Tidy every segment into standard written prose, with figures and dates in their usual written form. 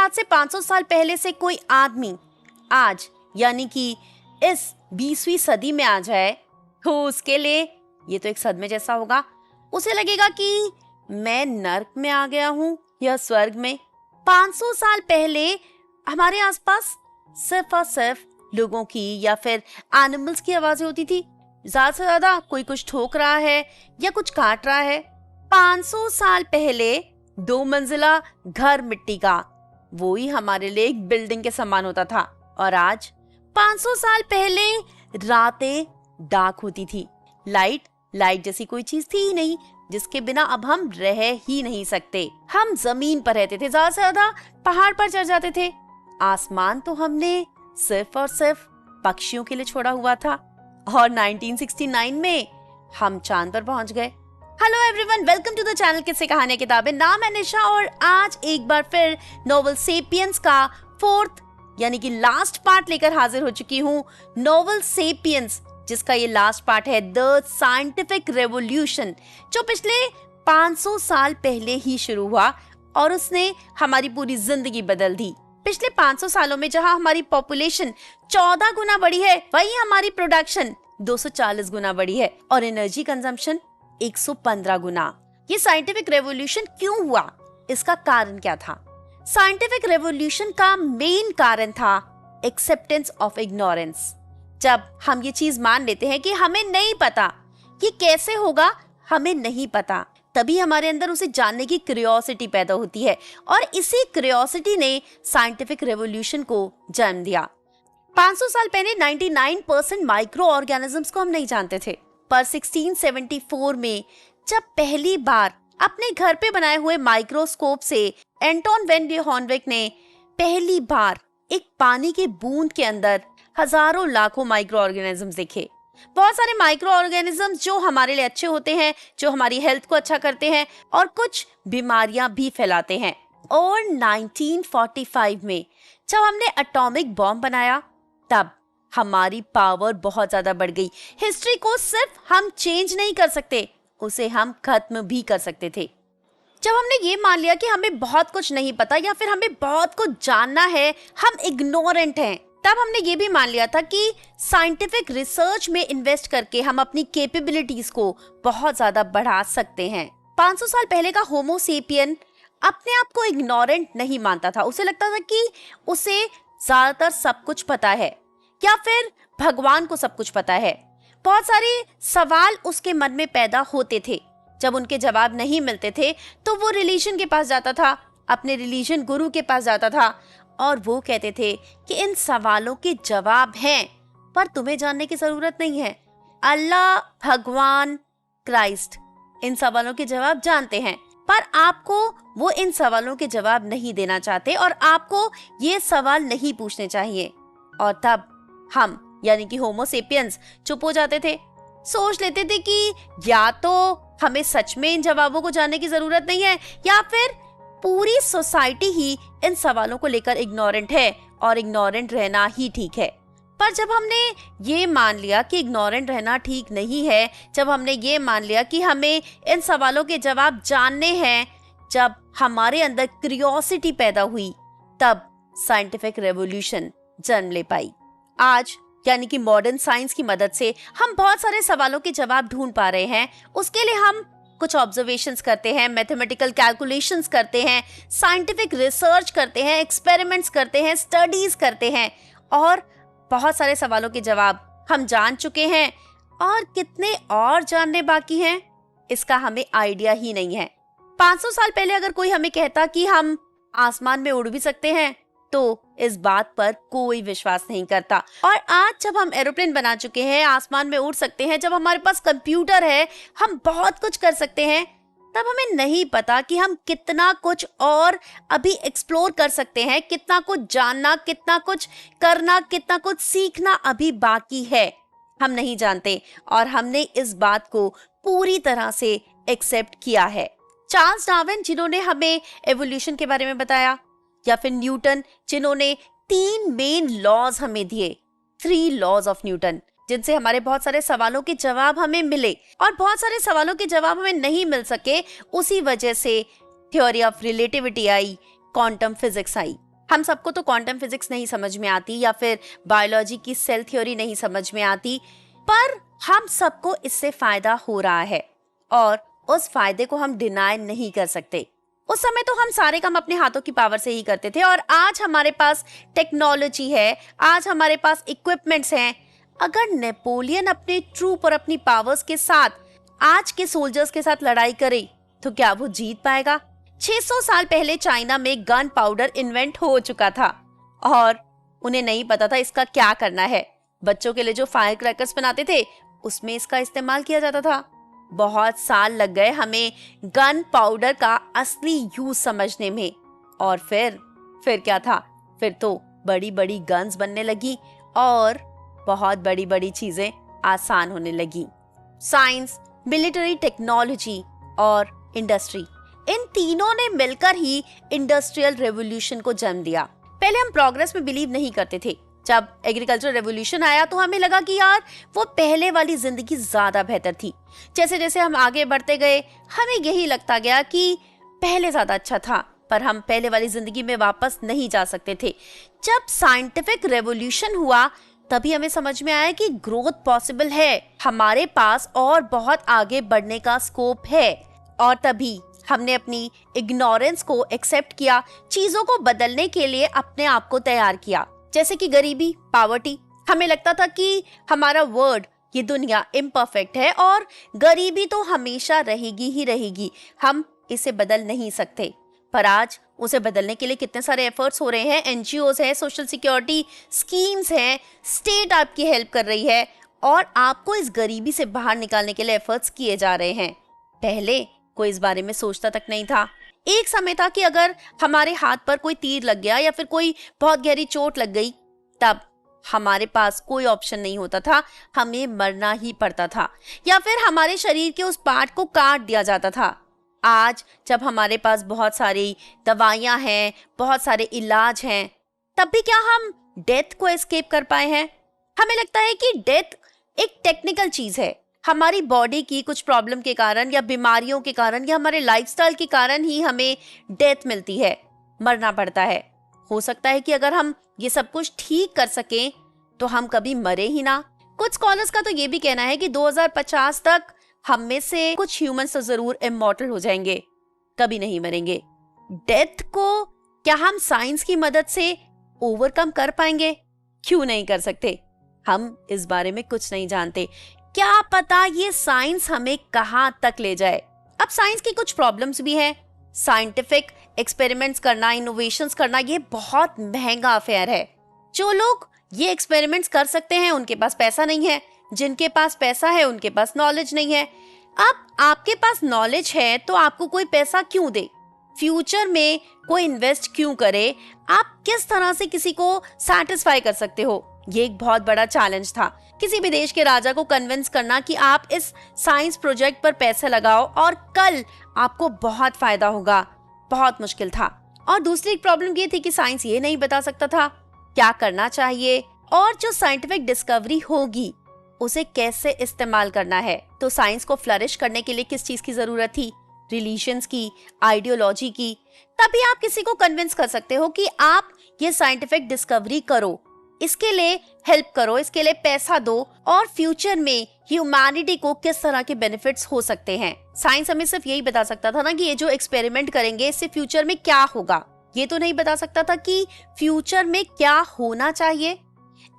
आज से 500 साल पहले से कोई आदमी आज यानी कि इस 20वीं सदी में आ जाए तो उसके लिए ये तो एक सदमे जैसा होगा। उसे लगेगा कि मैं नर्क में आ गया हूँ या स्वर्ग में। 500 साल पहले हमारे आसपास सिर्फ और सिर्फ लोगों की या फिर एनिमल्स की आवाजें होती थी। ज्यादा से ज्यादा कोई कुछ ठोक रहा है या कुछ काट रहा है। 500 साल पहले 2 मंजिला घर मिट्टी का वो ही हमारे लिए एक बिल्डिंग के समान होता था। और आज 500 साल पहले रातें डार्क होती थी। लाइट जैसी कोई चीज थी ही नहीं जिसके बिना अब हम रह ही नहीं सकते। हम जमीन पर रहते थे, ज्यादा से ज्यादा पहाड़ पर चढ़ जाते थे। आसमान तो हमने सिर्फ और सिर्फ पक्षियों के लिए छोड़ा हुआ था। और 1969 में हम चांद पर पहुंच गए। Hello everyone, welcome to the channel किस्से कहानियां किताबें। नाम है निशा और आज एक बार फिर नोवेल सेपियंस का 4th यानी कि लास्ट पार्ट लेकर हाजिर हो चुकी हूँ। नोवेल सेपियंस जिसका ये लास्ट पार्ट है द साइंटिफिक रेवोल्यूशन, जो पिछले 500 साल पहले ही शुरू हुआ और उसने हमारी पूरी जिंदगी बदल दी। पिछले 500 सालों में जहां हमारी पॉपुलेशन 14 गुना बढ़ी है, वहीं हमारी प्रोडक्शन 240 गुना बढ़ी है और एनर्जी कंजम्पशन 115 गुना। ये साइंटिफिक रेवोल्यूशन क्यों हुआ, इसका कारण क्या था? साइंटिफिक रेवोल्यूशन का मेन कारण था एक्सेप्टेंस ऑफ इग्नोरेंस। जब हम ये चीज मान लेते हैं कि हमें नहीं पता कि कैसे होगा, हमें नहीं पता, तभी हमारे अंदर उसे जानने की क्यूरियोसिटी पैदा होती है और इसी क्यूरियोसिटी ने साइंटिफिक रेवोल्यूशन को जन्म दिया। 500 साल पहले 99% माइक्रो ऑर्गेनिजम्स को हम नहीं जानते थे, पर 1674 में जब पहली बार अपने घर पे बनाए हुए माइक्रोस्कोप से एंटोन वेन डे हॉर्नविक ने पहली बार एक पानी के बूंद के अंदर हजारों लाखों माइक्रो ऑर्गेनिजम्स देखे। बहुत सारे माइक्रो ऑर्गेनिजम्स जो हमारे लिए अच्छे होते हैं, जो हमारी हेल्थ को अच्छा करते हैं और कुछ बीमारियां भी फैलाते हैं। और 1945 में जब हमने एटॉमिक बॉम्ब बनाया, तब हमारी पावर बहुत ज्यादा बढ़ गई। हिस्ट्री को सिर्फ हम चेंज नहीं कर सकते, उसे हम खत्म भी कर सकते थे। जब हमने ये मान लिया कि हमें बहुत कुछ नहीं पता या फिर हमें बहुत कुछ जानना है, हम इग्नोरेंट हैं, तब हमने ये भी मान लिया था कि साइंटिफिक रिसर्च में इन्वेस्ट करके हम अपनी कैपेबिलिटीज को बहुत ज्यादा बढ़ा सकते हैं। 500 साल पहले का होमो सेपियन अपने आप को इग्नोरेंट नहीं मानता था। उसे लगता था कि उसे ज्यादातर सब कुछ पता है या फिर भगवान को सब कुछ पता है। बहुत सारे सवाल उसके मन में पैदा होते थे। जब उनके जवाब नहीं मिलते थे तो वो रिलीजन के पास जाता था, अपने रिलीजन गुरु के पास जाता था और वो कहते थे कि इन सवालों के जवाब हैं, पर तुम्हें जानने की जरूरत नहीं है। अल्लाह, भगवान, क्राइस्ट इन सवालों के जवाब जानते हैं, पर आपको वो इन सवालों के जवाब नहीं देना चाहते और आपको ये सवाल नहीं पूछने चाहिए। और तब हम यानी कि होमो सेपियंस चुप हो जाते थे, सोच लेते थे कि या तो हमें सच में इन जवाबों को जानने की जरूरत नहीं है या फिर पूरी सोसाइटी ही इन सवालों को लेकर इग्नोरेंट है और इग्नोरेंट रहना ही ठीक है। पर जब हमने ये मान लिया कि इग्नोरेंट रहना ठीक नहीं है, जब हमने ये मान लिया कि हमें इन सवालों के जवाब जानने हैं, जब हमारे अंदर क्यूरियोसिटी पैदा हुई, तब साइंटिफिक रेवोल्यूशन जन्म ले पाई। आज यानी कि मॉडर्न साइंस की मदद से हम बहुत सारे सवालों के जवाब ढूंढ पा रहे हैं। उसके लिए हम कुछ ऑब्जर्वेशंस करते हैं, मैथमेटिकल कैलकुलेशंस करते हैं, साइंटिफिक रिसर्च करते हैं, एक्सपेरिमेंट्स करते हैं, स्टडीज करते हैं और बहुत सारे सवालों के जवाब हम जान चुके हैं और कितने और जानने बाकी हैं, इसका हमें आइडिया ही नहीं है। 500 साल पहले अगर कोई हमें कहता कि हम आसमान में उड़ भी सकते हैं तो इस बात पर कोई विश्वास नहीं करता। और आज जब हम एरोप्लेन बना चुके हैं, आसमान में उड़ सकते हैं, जब हमारे पास कंप्यूटर है, हम बहुत कुछ कर सकते हैं, तब हमें नहीं पता कि हम कितना कुछ और अभी एक्सप्लोर कर सकते हैं, कितना कुछ जानना, कितना कुछ करना, कितना कुछ सीखना अभी बाकी है, हम नहीं जानते। और हमने इस बात को पूरी तरह से एक्सेप्ट किया है। चार्ल्स डार्विन जिन्होंने हमें एवोल्यूशन के बारे में बताया, या फिर न्यूटन जिन्होंने 3 मेन लॉज हमें दिए, 3 लॉज ऑफ न्यूटन, जिनसे हमारे बहुत सारे सवालों के जवाब हमें मिले और बहुत सारे सवालों के जवाब हमें नहीं मिल सके। उसी वजह से theory of relativity I, quantum physics आई। हम सबको तो क्वांटम फिजिक्स नहीं समझ में आती या फिर बायोलॉजी की सेल थ्योरी नहीं समझ में आती, पर हम सबको इससे फायदा हो रहा है और उस फायदे को हम डिनाई नहीं कर सकते। उस समय तो हम सारे काम अपने हाथों की पावर से ही करते थे और आज हमारे पास टेक्नोलॉजी है, आज हमारे पास इक्विपमेंट्स हैं। अगर नेपोलियन अपने ट्रूप और अपनी पावर्स के साथ आज के सोल्जर्स के साथ लड़ाई करे तो क्या वो जीत पाएगा? 600 साल पहले चाइना में गन पाउडर इन्वेंट हो चुका था और उन्हें नहीं पता था इसका क्या करना है। बच्चों के लिए जो फायर क्रैकर्स बनाते थे उसमें इसका इस्तेमाल किया जाता था। बहुत साल लग गए हमें गन पाउडर का असली यूज समझने में। और फिर क्या था? फिर तो बड़ी बड़ी गन्स बनने लगी और बहुत बड़ी बड़ी चीजें आसान होने लगी। साइंस, मिलिट्री टेक्नोलॉजी और इंडस्ट्री, इन तीनों ने मिलकर ही इंडस्ट्रियल रेवोल्यूशन को जन्म दिया। पहले हम प्रोग्रेस में बिलीव नहीं करते थे। जब एग्रीकल्चर रेवोल्यूशन आया तो हमें लगा कि यार वो पहले वाली जिंदगी ज्यादा बेहतर थी। जैसे जैसे हम आगे बढ़ते गए हमें यही लगता गया कि पहले ज्यादा अच्छा था, पर हम पहले वाली जिंदगी में वापस नहीं जा सकते थे। जब साइंटिफिक रेवोल्यूशन हुआ तभी हमें समझ में आया कि ग्रोथ पॉसिबल है, हमारे पास और बहुत आगे बढ़ने का स्कोप है। और तभी हमने अपनी इग्नोरेंस को एक्सेप्ट किया, चीजों को बदलने के लिए अपने आप को तैयार किया। जैसे कि गरीबी, पावर्टी, हमें लगता था कि हमारा वर्ल्ड, ये दुनिया इम्परफेक्ट है और गरीबी तो हमेशा रहेगी ही रहेगी, हम इसे बदल नहीं सकते। पर आज उसे बदलने के लिए कितने सारे एफर्ट्स हो रहे हैं। एनजीओज हैं, सोशल सिक्योरिटी स्कीम्स हैं, स्टेट आपकी हेल्प कर रही है और आपको इस गरीबी से बाहर निकालने के लिए एफर्ट्स किए जा रहे हैं। पहले कोई इस बारे में सोचता तक नहीं था। एक समय था कि अगर हमारे हाथ पर कोई तीर लग गया या फिर कोई बहुत गहरी चोट लग गई तब हमारे पास कोई ऑप्शन नहीं होता था, हमें मरना ही पड़ता था या फिर हमारे शरीर के उस पार्ट को काट दिया जाता था। आज जब हमारे पास बहुत सारी दवाइयां हैं, बहुत सारे इलाज हैं, तब भी क्या हम डेथ को एस्केप कर पाए हैं? हमें लगता है कि डेथ एक टेक्निकल चीज है। हमारी बॉडी की कुछ प्रॉब्लम के कारण या बीमारियों के कारण या हमारे लाइफस्टाइल के कारण ही हमें डेथ मिलती है, मरना पड़ता है। हो सकता है कि अगर हम ये सब कुछ ठीक कर सकें तो हम कभी मरे ही ना। कुछ स्कॉलर्स का तो ये भी कहना है कि 2050 तक हम में से कुछ ह्यूमंस तो जरूर इमॉर्टल हो जाएंगे, कभी नहीं मरेंगे। डेथ को क्या हम साइंस की मदद से ओवरकम कर पाएंगे? क्यों नहीं कर सकते? हम इस बारे में कुछ नहीं जानते। क्या पता ये साइंस हमें कहां तक ले जाए। अब साइंस की कुछ प्रॉब्लम्स भी हैं। साइंटिफिक एक्सपेरिमेंट्स करना, इनोवेशंस करना, ये बहुत महंगा अफेयर है। जो लोग ये एक्सपेरिमेंट्स कर सकते हैं उनके पास पैसा नहीं है, जिनके पास पैसा है उनके पास नॉलेज नहीं है। अब आपके पास नॉलेज है तो आपको कोई पैसा क्यों दे? फ्यूचर में कोई इन्वेस्ट क्यों करे? आप किस तरह से किसी को सैटिस्फाई कर सकते हो? ये एक बहुत बड़ा चैलेंज था। किसी भी देश के राजा को कन्विंस करना कि आप इस साइंस प्रोजेक्ट पर पैसे लगाओ और कल आपको बहुत फायदा होगा, बहुत मुश्किल था। और दूसरी प्रॉब्लम ये थी कि साइंस ये नहीं बता सकता था क्या करना चाहिए और जो साइंटिफिक डिस्कवरी होगी उसे कैसे इस्तेमाल करना है। तो साइंस को फ्लरिश करने के लिए किस चीज की जरूरत थी? रिलीजन्स की, आइडियोलॉजी की। तभी आप किसी को कन्विंस कर सकते हो कि आप ये साइंटिफिक डिस्कवरी करो, इसके लिए हेल्प करो, इसके लिए पैसा दो और फ्यूचर में ह्यूमैनिटी को किस तरह के बेनिफिट्स हो सकते हैं। साइंस हमें सिर्फ यही बता सकता था ना कि ये जो एक्सपेरिमेंट करेंगे इससे फ्यूचर में क्या होगा। ये तो नहीं बता सकता था कि फ्यूचर में क्या होना चाहिए।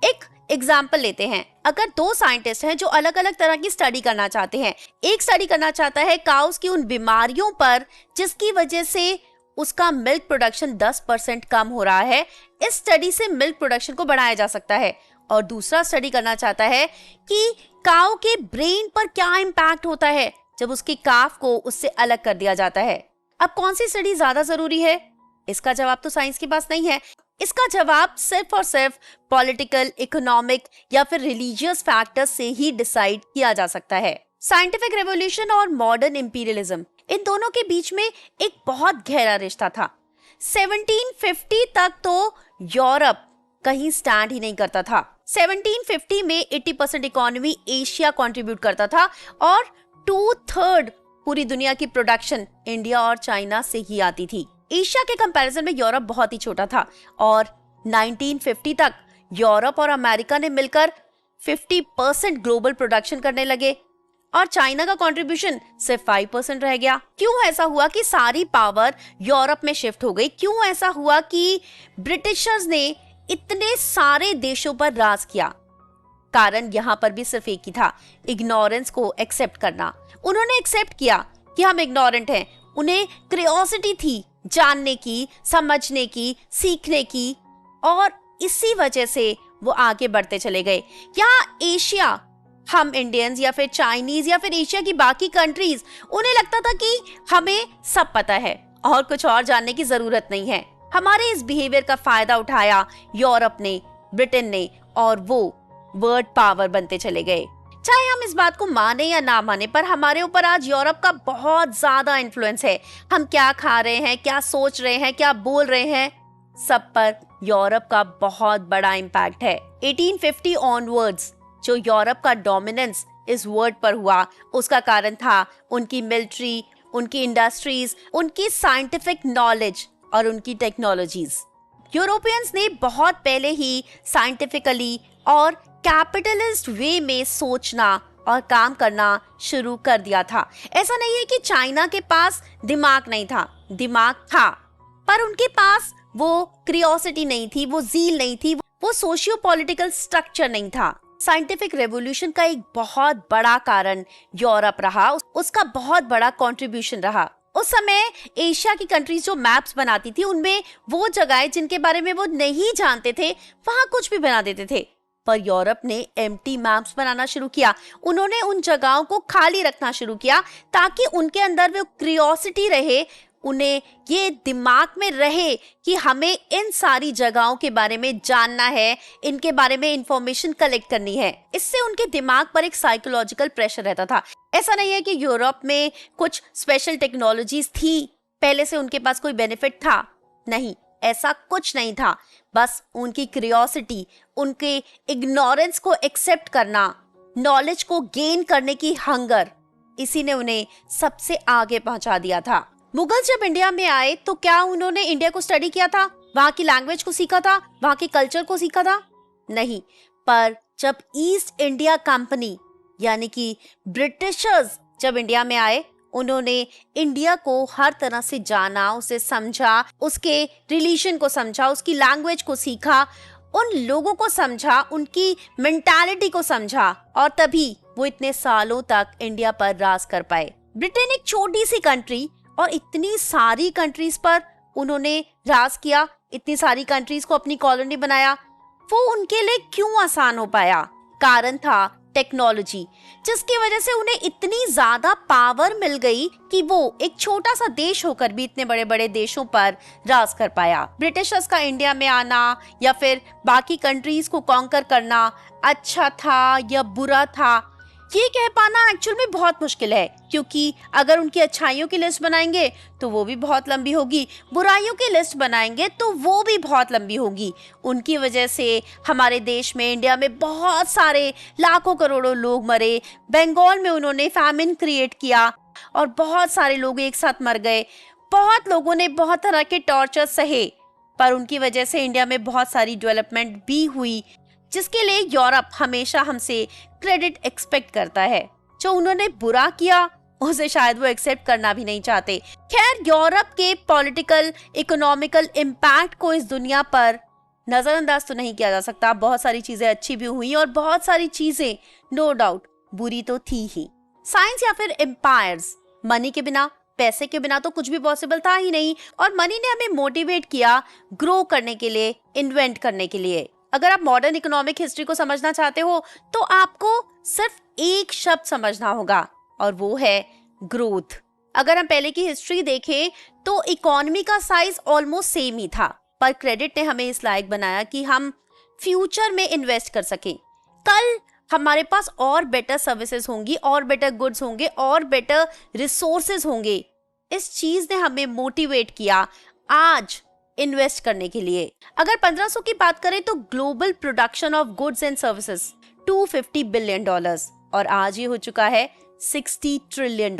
एक एग्जाम्पल लेते हैं। अगर दो साइंटिस्ट हैं जो अलग अलग तरह की स्टडी करना चाहते हैं, एक स्टडी करना चाहता है काउस की उन बीमारियों पर जिसकी वजह से उसका मिल्क प्रोडक्शन 10% कम हो रहा है, इस स्टडी से मिल्क प्रोडक्शन को बढ़ाया जा सकता है। और दूसरा स्टडी करना चाहता है कि काऊ के ब्रेन पर क्या इम्पैक्ट होता है जब उसकी काफ को उससे अलग कर दिया जाता है। अब कौन सी स्टडी ज्यादा जरूरी है? इसका जवाब तो साइंस के पास नहीं है। इसका जवाब सिर्फ और सिर्फ पॉलिटिकल, इकोनॉमिक या फिर रिलीजियस फैक्टर्स से ही डिसाइड किया जा सकता है। साइंटिफिक रेवोल्यूशन और मॉडर्न इंपीरियलिज्म, इन दोनों के बीच में एक बहुत गहरा रिश्ता था। 1750 तक तो यूरोप कहीं स्टैंड ही नहीं करता था। 1750 में 80% इकोनॉमी एशिया कंट्रीब्यूट करता था और 2/3 पूरी दुनिया की प्रोडक्शन इंडिया और चाइना से ही आती थी। एशिया के कंपैरिजन में यूरोप बहुत ही छोटा था और 1950 तक यूरोप और अमेरिका ने मिलकर 50% ग्लोबल प्रोडक्शन करने लगे और चाइना का कंट्रीब्यूशन सिर्फ 5% रह गया। क्यों ऐसा हुआ कि सारी पावर यूरोप में शिफ्ट हो गई? क्यों ऐसा हुआ कि ब्रिटिशर्स ने इतने सारे देशों पर राज किया? कारण यहाँ पर भी सिर्फ एक ही था, इग्नोरेंस को एक्सेप्ट करना। उन्होंने एक्सेप्ट किया कि हम इग्नोरेंट हैं। उन्हें क्यूरियोसिटी थी जानने की, समझने की, सीखने की, और इसी वजह से वो आगे बढ़ते चले गए। यहाँ एशिया, हम इंडियंस या फिर चाइनीज या फिर एशिया की बाकी कंट्रीज, उन्हें लगता था कि हमें सब पता है और कुछ और जानने की जरूरत नहीं है। हमारे इस बिहेवियर का फायदा उठाया यूरोप ने, ब्रिटेन ने, और वो वर्ल्ड पावर बनते चले गए। चाहे हम इस बात को माने या ना माने, पर हमारे ऊपर आज यूरोप का बहुत ज्यादा इन्फ्लुएंस है। हम क्या खा रहे हैं, क्या सोच रहे हैं, क्या बोल रहे हैं, सब पर यूरोप का बहुत बड़ा इम्पैक्ट है। 1850 ऑनवर्ड्स जो यूरोप का डोमिनेंस इस वर्ल्ड पर हुआ, उसका कारण था उनकी मिलिट्री, उनकी इंडस्ट्रीज, उनकी साइंटिफिक नॉलेज और उनकी टेक्नोलॉजीज। यूरोपियंस ने बहुत पहले ही साइंटिफिकली और कैपिटलिस्ट वे में सोचना और काम करना शुरू कर दिया था। ऐसा नहीं है कि चाइना के पास दिमाग नहीं था, दिमाग था, पर उनके पास वो क्यूरियोसिटी नहीं थी, वो ज़ील नहीं थी, वो सोशियो पॉलिटिकल स्ट्रक्चर नहीं था। साइंटिफिक रेवोल्यूशन का एक बहुत बड़ा कारण यूरोप रहा, उसका बहुत बड़ा कंट्रीब्यूशन रहा। उस समय एशिया की कंट्रीज जो मैप्स बनाती थी, उनमें वो जगहें जिनके बारे में वो नहीं जानते थे, वहां कुछ भी बना देते थे। पर यूरोप ने एम्प्टी मैप्स बनाना शुरू किया। उन्होंने उन जगहों को खाली रखना शुरू किया ताकि उनके अंदर वो क्यूरियोसिटी रहे, उन्हें ये दिमाग में रहे कि हमें इन सारी जगहों के बारे में जानना है, इनके बारे में इंफॉर्मेशन कलेक्ट करनी है। इससे उनके दिमाग पर एक साइकोलॉजिकल प्रेशर रहता था। ऐसा नहीं है कि यूरोप में कुछ स्पेशल टेक्नोलॉजीज थी, पहले से उनके पास कोई बेनिफिट था, नहीं, ऐसा कुछ नहीं था। बस उनकी क्यूरियोसिटी, उनके इग्नोरेंस को एक्सेप्ट करना, नॉलेज को गेन करने की हंगर, इसी ने उन्हें सबसे आगे पहुंचा दिया था। मुगल जब इंडिया में आए तो क्या उन्होंने इंडिया को स्टडी किया था, वहां की लैंग्वेज को सीखा था, वहां के कल्चर को सीखा था? नहीं। पर जब ईस्ट इंडिया कंपनी यानी कि ब्रिटिशर्स जब इंडिया में आए, उन्होंने इंडिया को हर तरह से जाना, उसे समझा, उसके रिलीजन को समझा, उसकी लैंग्वेज को सीखा, उन लोगों को समझा, उनकी मेंटालिटी को समझा, और तभी वो इतने सालों तक इंडिया पर राज कर पाए। ब्रिटेन एक छोटी सी कंट्री और इतनी सारी कंट्रीज पर उन्होंने राज किया, इतनी सारी कंट्रीज को अपनी कॉलोनी बनाया। वो उनके लिए क्यों आसान हो पाया? कारण था टेक्नोलॉजी, जिसकी वजह से उन्हें इतनी ज्यादा पावर मिल गई कि वो एक छोटा सा देश होकर भी इतने बड़े बड़े देशों पर राज कर पाया। ब्रिटिशर्स का इंडिया में आना या फिर बाकी कंट्रीज को कॉन्कर करना अच्छा था या बुरा था, ये कह पाना एक्चुअल में बहुत मुश्किल है, क्योंकि अगर उनकी अच्छाइयों की लिस्ट बनाएंगे तो वो भी बहुत लंबी होगी, बुराइयों की लिस्ट बनाएंगे तो वो भी बहुत लंबी होगी। उनकी वजह से हमारे देश में, इंडिया में बहुत सारे लाखों करोड़ों लोग मरे। बंगाल में उन्होंने फैमिन क्रिएट किया और बहुत सारे लोग एक साथ मर गए। बहुत लोगों ने बहुत तरह के टॉर्चर सहे, पर उनकी वजह से इंडिया में बहुत सारी डेवलपमेंट भी हुई, जिसके लिए यूरोप हमेशा हमसे क्रेडिट एक्सपेक्ट करता है। जो उन्होंने बुरा किया उसे शायद वो एक्सेप्ट करना भी नहीं चाहते। खैर, यूरोप के पॉलिटिकल, इकोनॉमिकल इम्पैक्ट को इस दुनिया पर नजरअंदाज तो नहीं किया जा सकता। बहुत सारी चीजें अच्छी भी हुई और बहुत सारी चीजें नो डाउट बुरी तो थी ही। साइंस या फिर एम्पायर्स, मनी के बिना, पैसे के बिना तो कुछ भी पॉसिबल था ही नहीं, और मनी ने हमें मोटिवेट किया ग्रो करने के लिए, इन्वेंट करने के लिए। अगर आप मॉडर्न इकोनॉमिक हिस्ट्री को समझना चाहते हो तो आपको सिर्फ एक शब्द समझना होगा, और वो है ग्रोथ। अगर हम पहले की हिस्ट्री देखें तो इकोनॉमी का साइज ऑलमोस्ट सेम ही था, पर क्रेडिट ने हमें इस लायक बनाया कि हम फ्यूचर में इन्वेस्ट कर सकें। कल हमारे पास और बेटर सर्विसेज होंगी, और बेटर गुड्स होंगे, और बेटर रिसोर्सेज होंगे। इस चीज ने हमें मोटिवेट किया आज इन्वेस्ट करने के लिए। अगर 1500 की बात करें तो global production of goods and services $250 billion, और आज ये हो चुका है $60 ट्रिलियन।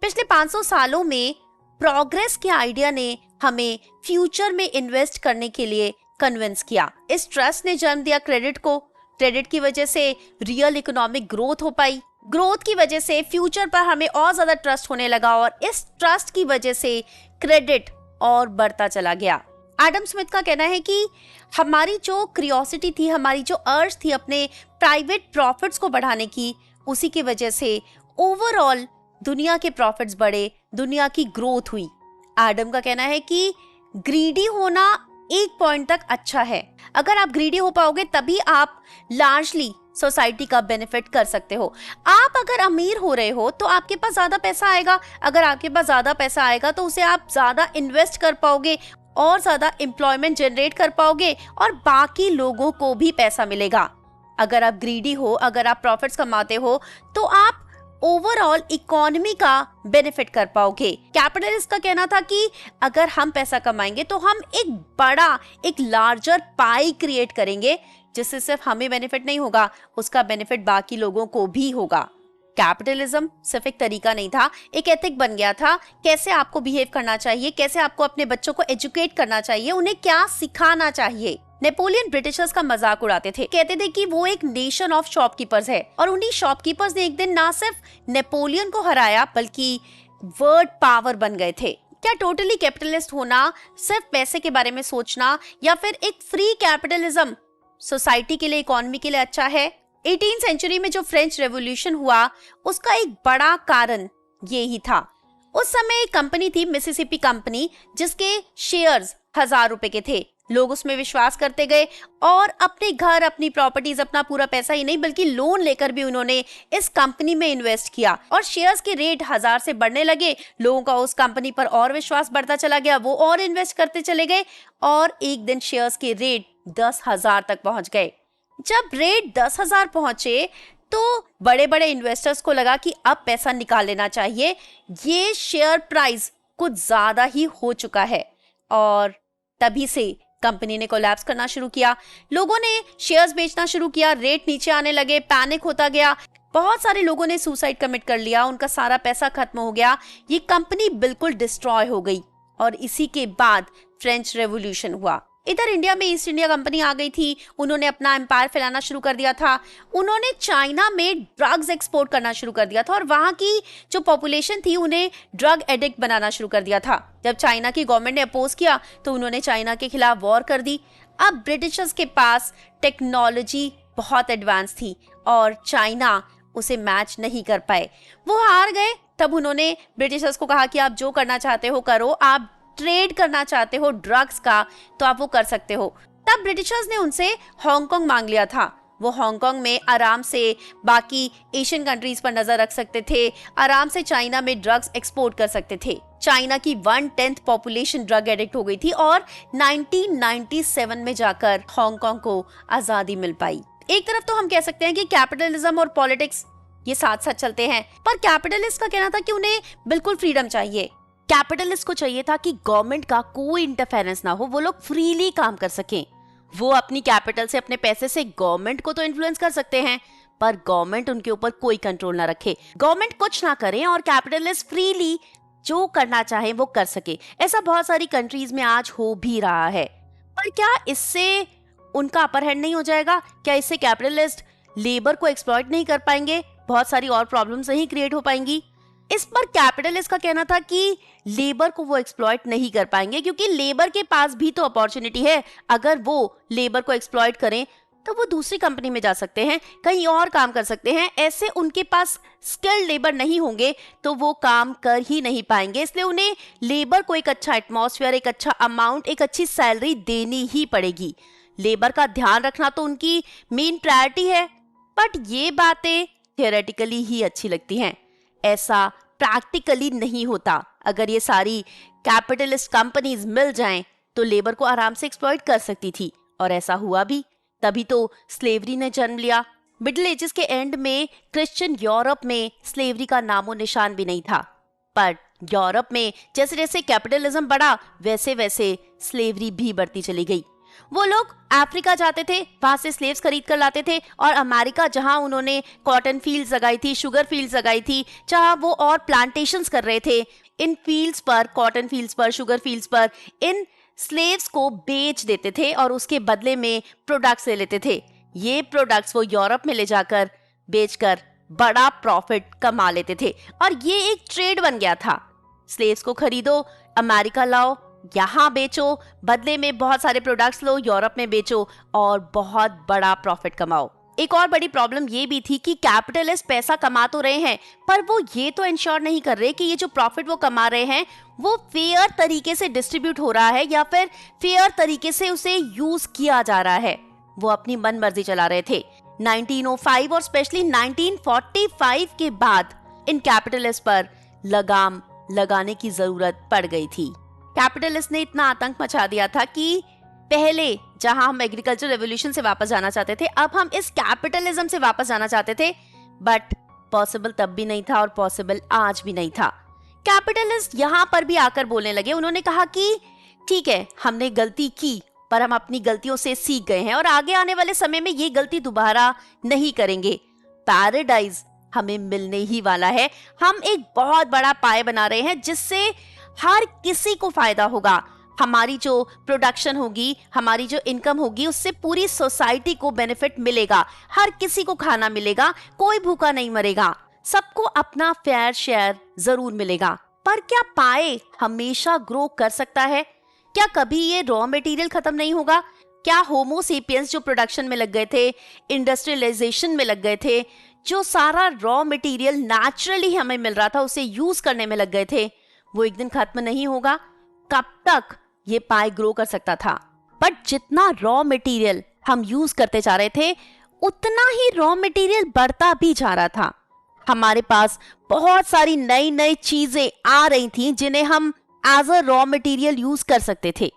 पिछले 500 सालों में प्रोग्रेस के आइडिया ने हमें फ्यूचर में इन्वेस्ट करने के लिए कन्विंस किया। इस ट्रस्ट ने जन्म दिया क्रेडिट को। क्रेडिट की वजह से रियल इकोनॉमिक ग्रोथ हो पाई। ग्रोथ की वजह से फ्यूचर पर हमें और ज्यादा ट्रस्ट होने लगा और इस ट्रस्ट की वजह से क्रेडिट और बढ़ता चला गया। एडम स्मिथ का कहना है कि हमारी जो क्यूरियोसिटी थी, हमारी जो अर्ज थी अपने प्राइवेट प्रॉफिट्स को बढ़ाने की, उसी की वजह से ओवरऑल दुनिया के प्रॉफिट्स बढ़े, दुनिया की ग्रोथ हुई। एडम का कहना है कि ग्रीडी होना एक पॉइंट तक अच्छा है। अगर आप ग्रीडी हो पाओगे तभी आप लार्जली सोसाइटी का बेनिफिट कर सकते हो। आप अगर अमीर हो रहे हो तो आपके पास ज्यादा पैसा आएगा। अगर आपके पास ज्यादा पैसा आएगा तो उसे आप ज्यादा इन्वेस्ट कर पाओगे और ज्यादा एम्प्लॉयमेंट जनरेट कर पाओगे और बाकी लोगों को भी पैसा मिलेगा। अगर आप ग्रीडी हो, अगर आप प्रॉफिट्स कमाते हो तो आप ओवरऑल इकोनॉमी का बेनिफिट कर पाओगे। कैपिटलिस्ट का कहना था कि अगर हम पैसा कमाएंगे तो हम एक लार्जर पाई क्रिएट करेंगे, जिससे सिर्फ हमें बेनिफिट नहीं होगा, उसका बेनिफिट बाकी लोगों को भी होगा। कैपिटलिज्म सिर्फ एक तरीका नहीं था, एक एथिक बन गया था। कैसे आपको बिहेव करना चाहिए, कैसे आपको अपने बच्चों को एजुकेट करना चाहिए, उन्हें क्या सिखाना चाहिए। नेपोलियन ब्रिटिशर्स का मजाक उड़ाते थे, कहते थे कि वो एक नेशन ऑफ शॉपकीपर्स है और उन्हीं शॉपकीपर्स ने एक दिन ना सिर्फ नेपोलियन को हराया बल्कि वर्ल्ड पावर बन गए थे। क्या टोटली कैपिटलिस्ट होना, सिर्फ पैसे के बारे में सोचना या फिर एक फ्री कैपिटलिज्म सोसाइटी के लिए, इकोनॉमी के लिए अच्छा है? 18वीं सेंचुरी में जो फ्रेंच रेवोल्यूशन हुआ उसका एक बड़ा कारण ये ही था। उस समय एक कंपनी थी, मिसिसिपी कंपनी, जिसके शेयर्स 1000 रुपए के थे। लोग उसमें विश्वास करते गए और अपने घर, अपनी प्रॉपर्टीज, अपना पूरा पैसा ही नहीं बल्कि लोन लेकर भी उन्होंने इस कंपनी में इन्वेस्ट किया और शेयर्स के रेट 1000 से बढ़ने लगे। लोगों का उस कंपनी पर और विश्वास बढ़ता चला गया, वो और इन्वेस्ट करते चले गए और एक दिन शेयर्स के रेट 10,000 तक पहुंच गए। जब रेट 10,000 पहुंचे तो बड़े बड़े इन्वेस्टर्स को लगा कि अब पैसा निकाल लेना चाहिए, ये शेयर प्राइस कुछ ज्यादा ही हो चुका है और तभी से कंपनी ने कोलैप्स करना शुरू किया। लोगों ने शेयर्स बेचना शुरू किया, रेट नीचे आने लगे, पैनिक होता गया। बहुत सारे लोगों ने सुसाइड कमिट कर लिया, उनका सारा पैसा खत्म हो गया। ये कंपनी बिल्कुल डिस्ट्रॉय हो गई और इसी के बाद फ्रेंच रेवोल्यूशन हुआ। इधर इंडिया में ईस्ट इंडिया कंपनी आ गई थी, उन्होंने अपना एम्पायर फैलाना शुरू कर दिया था। उन्होंने चाइना में ड्रग्स एक्सपोर्ट करना शुरू कर दिया था और वहां की जो पॉपुलेशन थी उन्हें ड्रग एडिक्ट बनाना शुरू कर दिया था। जब चाइना की गवर्नमेंट ने अपोज किया तो उन्होंने चाइना के खिलाफ वॉर कर दी। अब ब्रिटिशर्स के पास टेक्नोलॉजी बहुत एडवांस थी और चाइना उसे मैच नहीं कर पाए, वो हार गए। तब उन्होंने ब्रिटिशर्स को कहा कि आप जो करना चाहते हो करो, आप ट्रेड करना चाहते हो ड्रग्स का तो आप वो कर सकते हो। तब ब्रिटिशर्स ने उनसे हांगकांग मांग लिया था। वो हांगकांग में आराम से बाकी एशियन कंट्रीज पर नजर रख सकते थे, आराम से चाइना में ड्रग्स एक्सपोर्ट कर सकते थे। चाइना की 1/10 पॉपुलेशन ड्रग एडिक्ट हो गई थी और 1997 में जाकर हांगकांग को आजादी मिल पाई। एक तरफ तो हम कह सकते हैं कि कैपिटलिज्म और पॉलिटिक्स ये साथ साथ चलते हैं, पर कैपिटलिस्ट का कहना था कि उन्हें बिल्कुल फ्रीडम चाहिए। कैपिटलिस्ट को चाहिए था कि गवर्नमेंट का कोई इंटरफेरेंस ना हो, वो लोग फ्रीली काम कर सकें। वो अपनी कैपिटल से, अपने पैसे से गवर्नमेंट को तो इन्फ्लुएंस कर सकते हैं पर गवर्नमेंट उनके ऊपर कोई कंट्रोल ना रखे, गवर्नमेंट कुछ ना करे और कैपिटलिस्ट फ्रीली जो करना चाहे वो कर सके। ऐसा बहुत सारी कंट्रीज में आज हो भी रहा है। पर क्या इससे उनका अपर हैंड नहीं हो जाएगा? क्या इससे कैपिटलिस्ट लेबर को एक्सप्लॉइट नहीं कर पाएंगे? बहुत सारी और प्रॉब्लम्स नहीं क्रिएट हो पाएंगी। इस पर कैपिटलिस्ट का कहना था कि लेबर को वो एक्सप्लॉइट नहीं कर पाएंगे क्योंकि लेबर के पास भी तो अपॉर्चुनिटी है। अगर वो लेबर को एक्सप्लॉइट करें तो वो दूसरी कंपनी में जा सकते हैं, कहीं और काम कर सकते हैं। ऐसे उनके पास स्किल्ड लेबर नहीं होंगे तो वो काम कर ही नहीं पाएंगे। इसलिए उन्हें लेबर को एक अच्छा एटमॉस्फेयर, एक अच्छा अमाउंट, एक अच्छी सैलरी देनी ही पड़ेगी। लेबर का ध्यान रखना तो उनकी मेन प्रायोरिटी है। बट ये बातें थियोरेटिकली ही अच्छी लगती हैं, ऐसा प्रैक्टिकली नहीं होता। अगर ये सारी कैपिटलिस्ट कंपनीज मिल जाएं तो लेबर को आराम से एक्सप्लॉइट कर सकती थी और ऐसा हुआ भी। तभी तो स्लेवरी ने जन्म लिया। मिडिल एजेस के एंड में क्रिश्चियन यूरोप में स्लेवरी का नामो निशान भी नहीं था, पर यूरोप में जैसे जैसे कैपिटलिज्म बढ़ा वैसे वैसे स्लेवरी भी बढ़ती चली गई। वो लोग अफ्रीका जाते थे, वहां से स्लेव्स खरीद कर लाते थे और अमेरिका, जहां उन्होंने कॉटन फील्ड्स लगाई थी, शुगर फील्ड्स लगाई थी, जहां वो और प्लांटेशंस कर रहे थे, इन फील्ड्स पर, कॉटन फील्ड्स पर, शुगर फील्ड्स पर इन स्लेव्स को बेच देते थे और उसके बदले में प्रोडक्ट्स ले लेते थे। ये प्रोडक्ट्स वो यूरोप में ले जाकर बेचकर बड़ा प्रॉफिट कमा लेते थे और ये एक ट्रेड बन गया था। स्लेव्स को खरीदो, अमेरिका लाओ, यहाँ बेचो, बदले में बहुत सारे प्रोडक्ट्स लो, यूरोप में बेचो और बहुत बड़ा प्रॉफिट कमाओ। एक और बड़ी प्रॉब्लम ये भी थी कि कैपिटलिस्ट पैसा कमा तो रहे हैं, पर वो ये तो इंश्योर नहीं कर रहे कि ये जो प्रॉफिट वो कमा रहे हैं वो फेयर तरीके से डिस्ट्रीब्यूट हो रहा है या फिर फेयर तरीके से उसे यूज किया जा रहा है। वो अपनी मन मर्जी चला रहे थे। 1905 और स्पेशली 1945 के बाद इन कैपिटलिस्ट पर लगाम लगाने की जरूरत पड़ गई थी। कैपिटलिस्ट ने इतना आतंक मचा दिया था कि पहले जहां हम एग्रीकल्चर रेवोल्यूशन से वापस जाना चाहते थे, अब हम इस कैपिटलिज्म से वापस जाना चाहते थे, बट पॉसिबल तब भी नहीं था और पॉसिबल आज भी नहीं था। कैपिटलिस्ट यहां पर भी आकर बोलने लगे। उन्होंने कहा कि ठीक है, हमने गलती की पर हम अपनी गलतियों से सीख गए हैं और आगे आने वाले समय में ये गलती दोबारा नहीं करेंगे। पैराडाइज हमें मिलने ही वाला है। हम एक बहुत बड़ा पाए बना रहे हैं जिससे हर किसी को फायदा होगा। हमारी जो प्रोडक्शन होगी, हमारी जो इनकम होगी, उससे पूरी सोसाइटी को बेनिफिट मिलेगा, हर किसी को खाना मिलेगा, कोई भूखा नहीं मरेगा, सबको अपना फेयर शेयर जरूर मिलेगा। पर क्या पाए हमेशा ग्रो कर सकता है? क्या कभी ये रॉ मटेरियल खत्म नहीं होगा? क्या होमो सेपियंस जो प्रोडक्शन में लग गए थे, इंडस्ट्रियलाइजेशन में लग गए थे, जो सारा रॉ मटेरियल नेचुरली हमें मिल रहा था उसे यूज करने में लग गए थे, वो एक दिन खत्म नहीं होगा? कब तक ये पाई ग्रो कर सकता था? बट जितना रॉ मटेरियल हम यूज करते जा रहे थे उतना ही रॉ मटेरियल बढ़ता भी जा रहा था। हमारे पास बहुत सारी नई नई चीजें आ रही थी जिन्हें हम as a raw material use कर सकते थे।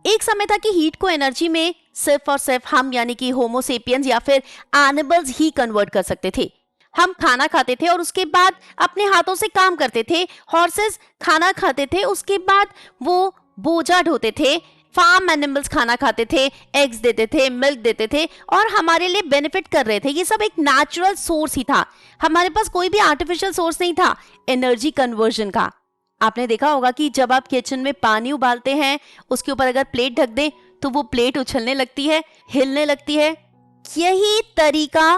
एक समय था कि हीट को एनर्जी में सिर्फ और सिर्फ हम यानी कि होमो सेपियंस या फिर एनिमल्स ही कन्वर्ट कर सकते थे। हम खाना खाते थे और उसके बाद अपने हाथों से काम करते थे। हॉर्सेस खाना खाते थे, उसके बाद वो बोझा ढोते थे। फार्म एनिमल्स खाना खाते थे, एग्स देते थे, मिल्क देते थे और हमारे लिए बेनिफिट कर रहे थे। ये सब एक नेचुरल सोर्स ही था। हमारे पास कोई भी आर्टिफिशियल सोर्स नहीं था एनर्जी कन्वर्जन का। आपने देखा होगा कि जब आप किचन में पानी उबालते हैं, उसके ऊपर अगर प्लेट ढक दें तो वो प्लेट उछलने लगती है, हिलने लगती है। यही तरीका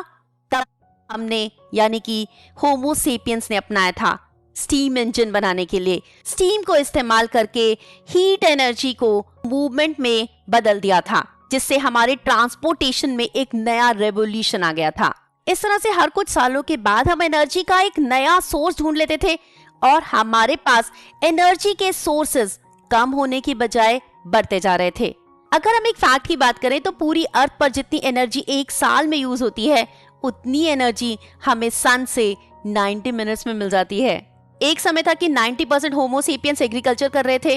तब हमने यानी कि होमो सेपियंस ने अपनाया था स्टीम इंजन बनाने के लिए। स्टीम को इस्तेमाल करके हीट एनर्जी को मूवमेंट में बदल दिया था, जिससे हमारे ट्रांसपोर्टेशन में एक नया रेवोल्यूशन आ गया था। इस तरह से हर कुछ सालों के बाद हम एनर्जी का एक नया सोर्स ढूंढ लेते थे और हमारे पास एनर्जी के सोर्सेज कम होने की बजाय बढ़ते जा रहे थे। अगर हम एक फैक्ट की बात करें तो पूरी अर्थ पर जितनी एनर्जी एक साल में यूज होती है उतनी एनर्जी हमें सन से 90 मिनट्स में मिल जाती है। एक समय था कि 90% होमो सेपियंस एग्रीकल्चर कर रहे थे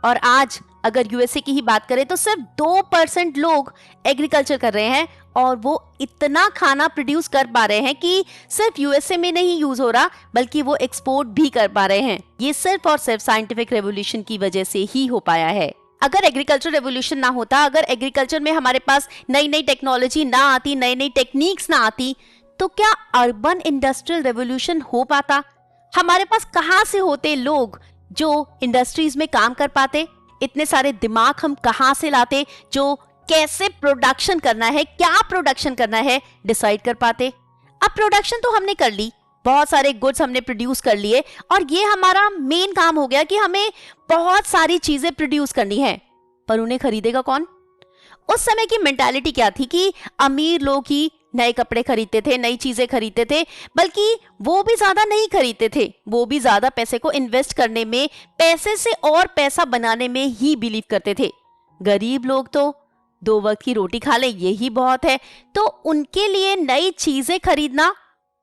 और आज अगर यूएसए की ही बात करें तो सिर्फ 2% लोग एग्रीकल्चर कर रहे हैं और वो इतना खाना प्रोड्यूस कर पा रहे हैं कि सिर्फ यूएसए में नहीं यूज हो रहा बल्कि वो एक्सपोर्ट भी कर पा रहे हैं। ये सिर्फ और सिर्फ साइंटिफिक रेवोल्यूशन की वजह से ही हो पाया है। अगर एग्रीकल्चर रेवोल्यूशन ना होता, अगर एग्रीकल्चर में हमारे पास नई नई टेक्नोलॉजी ना आती, नई नई टेक्निक्स ना आती, तो क्या अर्बन इंडस्ट्रियल रेवोल्यूशन हो पाता? हमारे पास कहाँ से होते लोग जो इंडस्ट्रीज में काम कर पाते? इतने सारे दिमाग हम कहाँ से लाते जो कैसे प्रोडक्शन करना है, क्या प्रोडक्शन करना है डिसाइड कर पाते? अब प्रोडक्शन तो हमने कर ली, बहुत सारे गुड्स हमने प्रोड्यूस कर लिए और ये हमारा मेन काम हो गया कि हमें बहुत सारी चीजें प्रोड्यूस करनी है, पर उन्हें खरीदेगा कौन? उस समय की मेंटालिटी क्या थी कि अमीर लोग ही नए कपड़े खरीदते थे, नई चीजें खरीदते थे, बल्कि वो भी ज्यादा नहीं खरीदते थे, वो भी ज्यादा पैसे को इन्वेस्ट करने में, पैसे से और पैसा बनाने में ही बिलीव करते थे। गरीब लोग तो 2 वक्त की रोटी खा ले यही बहुत है, तो उनके लिए नई चीजें खरीदना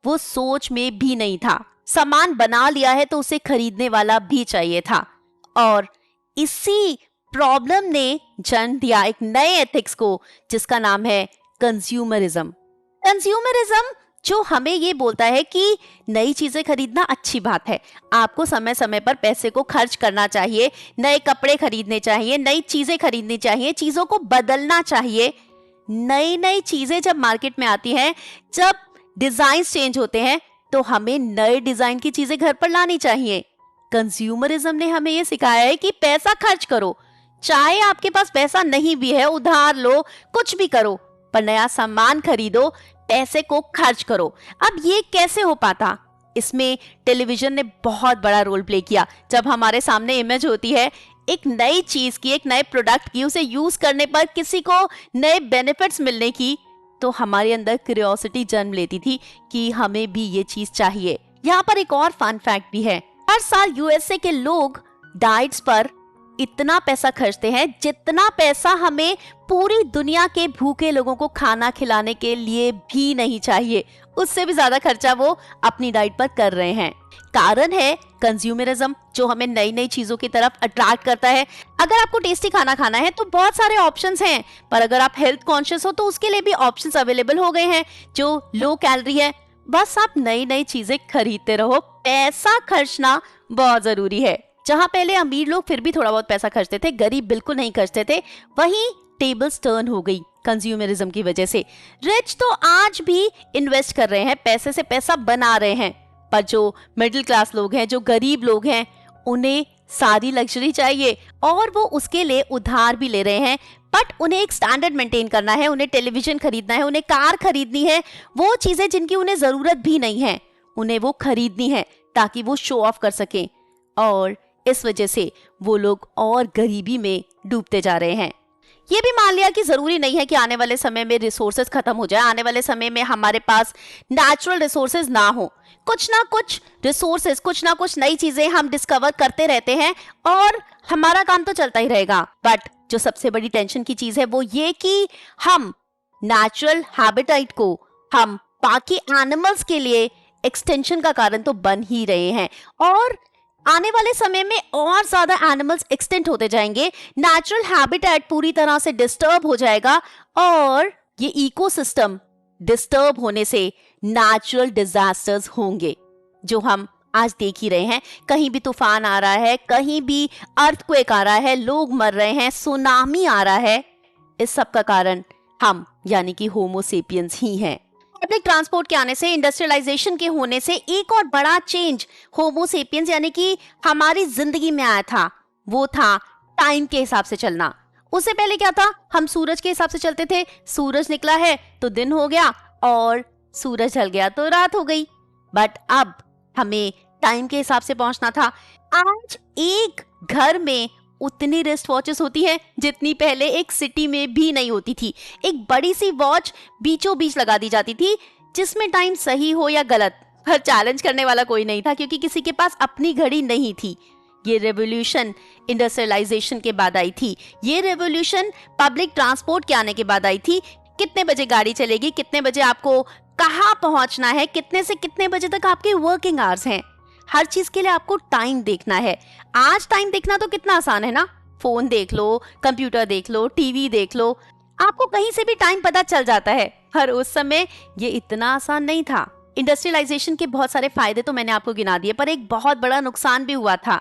वो सोच में भी नहीं था। सामान बना लिया है तो उसे खरीदने वाला भी चाहिए था और इसी प्रॉब्लम ने जन्म दिया एक नए एथिक्स को जिसका नाम है कंज्यूमरिज्म। कंज्यूमरिज्म जो हमें ये बोलता है कि नई चीजें खरीदना अच्छी बात है, आपको समय समय पर पैसे को खर्च करना चाहिए, नए कपड़े खरीदने चाहिए, नई चीजें खरीदनी चाहिए, चीजों को बदलना चाहिए। नई नई चीजें जब मार्केट में आती हैं, जब डिजाइन चेंज होते हैं तो हमें नए डिजाइन की चीजें घर पर लानी चाहिए। कंज्यूमरिज्म ने हमें ये सिखाया है कि पैसा खर्च करो, चाहे आपके पास पैसा नहीं भी है, उधार लो, कुछ भी करो, पर नया सामान खरीदो, पैसे को खर्च करो। अब ये कैसे हो पाता? इसमें टेलीविजन ने बहुत बड़ा रोल प्ले किया। जब हमारे सामने इमेज होती है एक नई चीज की, एक नए प्रोडक्ट की, उसे यूज करने पर किसी को नए बेनिफिट्स मिलने की, तो हमारे अंदर क्यूरियोसिटी जन्म लेती थी कि हमें भी ये चीज चाहिए। यहाँ पर एक और फन फैक्ट भी है, हर साल यूएसए के लोग डाइट्स पर इतना पैसा खर्चते हैं जितना पैसा हमें पूरी दुनिया के भूखे लोगों को खाना खिलाने के लिए भी नहीं चाहिए। उससे भी ज्यादा खर्चा वो अपनी डाइट पर कर रहे हैं। कारण है कंज्यूमरिज्म, जो हमें नई नई चीजों की तरफ अट्रैक्ट करता है। अगर आपको टेस्टी खाना खाना है तो बहुत सारे ऑप्शंस हैं, पर अगर आप हेल्थ कॉन्शियस हो तो उसके लिए भी ऑप्शंस अवेलेबल हो गए हैं जो लो कैलोरी है। बस आप नई नई चीजें खरीदते रहो, पैसा खर्चना बहुत जरूरी है। जहां पहले अमीर लोग फिर भी थोड़ा बहुत पैसा खर्चते थे, गरीब बिल्कुल नहीं खर्चते थे, वहीं टेबल्स टर्न हो गई कंज्यूमरिज्म की वजह से। रिच तो आज भी इन्वेस्ट कर रहे हैं, पैसे से पैसा बना रहे हैं, पर जो मिडिल क्लास लोग हैं, जो गरीब लोग हैं, उन्हें सारी लग्जरी चाहिए और वो उसके लिए उधार भी ले रहे हैं। बट उन्हें एक स्टैंडर्ड मेंटेन करना है, उन्हें टेलीविजन खरीदना है, उन्हें कार खरीदनी है, वो चीजें जिनकी उन्हें जरूरत भी नहीं है, उन्हें वो खरीदनी है ताकि वो शो ऑफ कर सकें। और इस वजह से वो लोग और गरीबी में डूबते जा रहे हैं। ये भी मान लिया कि जरूरी नहीं है कि आने वाले समय में रिसोर्सेज खत्म हो जाए, आने वाले समय में हमारे पास नेचुरल रिसोर्सेज ना हो। कुछ ना कुछ रिसोर्सेज, कुछ ना कुछ नई चीजें हम डिस्कवर करते रहते हैं और हमारा काम तो चलता ही रहेगा। बट जो सबसे बड़ी टेंशन की चीज है वो ये कि हम नेचुरल हैबिटेट को हम बाकी एनिमल्स के लिए एक्सटेंशन का कारण तो बन ही रहे हैं और आने वाले समय में और ज्यादा एनिमल्स एक्सटेंट होते जाएंगे, नेचुरल हैबिटेट पूरी तरह से डिस्टर्ब हो जाएगा और ये इकोसिस्टम डिस्टर्ब होने से नेचुरल डिजास्टर्स होंगे, जो हम आज देख ही रहे हैं। कहीं भी तूफान आ रहा है, कहीं भी अर्थक्वेक आ रहा है, लोग मर रहे हैं, सुनामी आ रहा है। इस सब का कारण हम यानी कि होमो सेपियंस ही हैं। पब्लिक ट्रांसपोर्ट के आने से, इंडस्ट्रियलाइजेशन के होने से एक और बड़ा चेंज होमो सेपियंस यानी कि हमारी जिंदगी में आया था, वो था टाइम के हिसाब से चलना। उससे पहले क्या था, हम सूरज के हिसाब से चलते थे, सूरज निकला है तो दिन हो गया और सूरज ढल गया तो रात हो गई। बट अब हमें टाइम के हिसाब से पहुंचना था। आज एक घर में उतनी रिस्ट वॉचेस होती है जितनी पहले एक सिटी में भी नहीं होती थी। एक बड़ी सी वॉच बीचों बीच लगा दी जाती थी जिसमें टाइम सही हो या गलत, हर चैलेंज करने वाला कोई नहीं था क्योंकि किसी के पास अपनी घड़ी नहीं थी। ये रेवोल्यूशन इंडस्ट्रियलाइजेशन के बाद आई थी, ये रेवोल्यूशन पब्लिक ट्रांसपोर्ट के आने के बाद आई थी। कितने बजे गाड़ी चलेगी, कितने बजे आपको कहाँ पहुंचना है, कितने से कितने बजे तक आपके वर्किंग आवर्स हैं, हर चीज के लिए आपको टाइम देखना है। आज टाइम देखना तो कितना आसान है ना, फोन देख लो, कंप्यूटर देख लो, टीवी देख लो, आपको कहीं से भी टाइम पता चल जाता है। हर उस समय ये इतना आसान नहीं था। इंडस्ट्रियलाइजेशन के बहुत सारे फायदे तो मैंने आपको गिना दिए, पर एक बहुत बड़ा नुकसान भी हुआ था,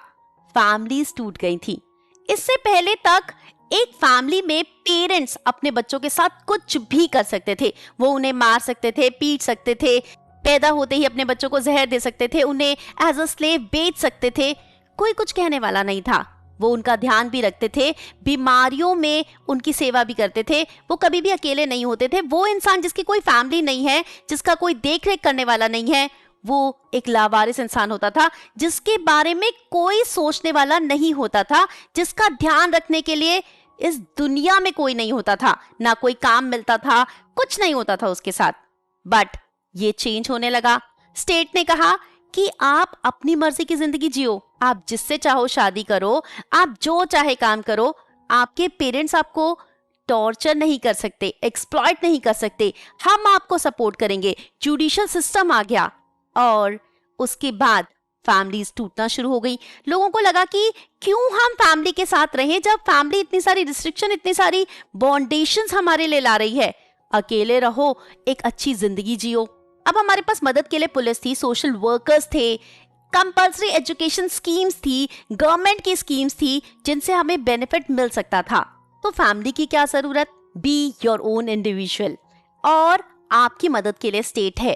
फैमिलीज टूट गई थी। इससे पहले तक एक फैमिली में पेरेंट्स अपने बच्चों के साथ कुछ भी कर सकते थे, वो उन्हें मार सकते थे, पीट सकते थे, पैदा होते ही अपने बच्चों को जहर दे सकते थे, उन्हें एज अ स्लेव बेच सकते थे, कोई कुछ कहने वाला नहीं था। वो उनका ध्यान भी रखते थे, बीमारियों में उनकी सेवा भी करते थे, वो कभी भी अकेले नहीं होते थे। वो इंसान जिसकी कोई फैमिली नहीं है, जिसका कोई देख रेख करने वाला नहीं है, वो एक लावारिस इंसान होता था, जिसके बारे में कोई सोचने वाला नहीं होता था, जिसका ध्यान रखने के लिए इस दुनिया में कोई नहीं होता था, ना कोई काम मिलता था, कुछ नहीं होता था उसके साथ। बट ये चेंज होने लगा। स्टेट ने कहा कि आप अपनी मर्जी की जिंदगी जियो, आप जिससे चाहो शादी करो, आप जो चाहे काम करो, आपके पेरेंट्स आपको टॉर्चर नहीं कर सकते, एक्सप्लॉइट नहीं कर सकते, हम आपको सपोर्ट करेंगे। जुडिशियल सिस्टम आ गया और उसके बाद फैमिलीज टूटना शुरू हो गई। लोगों को लगा कि क्यों हम फैमिली के साथ रहें जब फैमिली इतनी सारी रिस्ट्रिक्शन, इतनी सारी बॉन्डेशंस हमारे लिए ला रही है। अकेले रहो, एक अच्छी जिंदगी जियो। अब हमारे पास मदद के लिए पुलिस थी, सोशल वर्कर्स थे, कंपल्सरी एजुकेशन स्कीम्स थी, गवर्नमेंट की स्कीम्स थी जिनसे हमें बेनिफिट मिल सकता था। तो फैमिली की क्या जरूरत, बी योर ओन इंडिविजुअल, और आपकी मदद के लिए स्टेट है।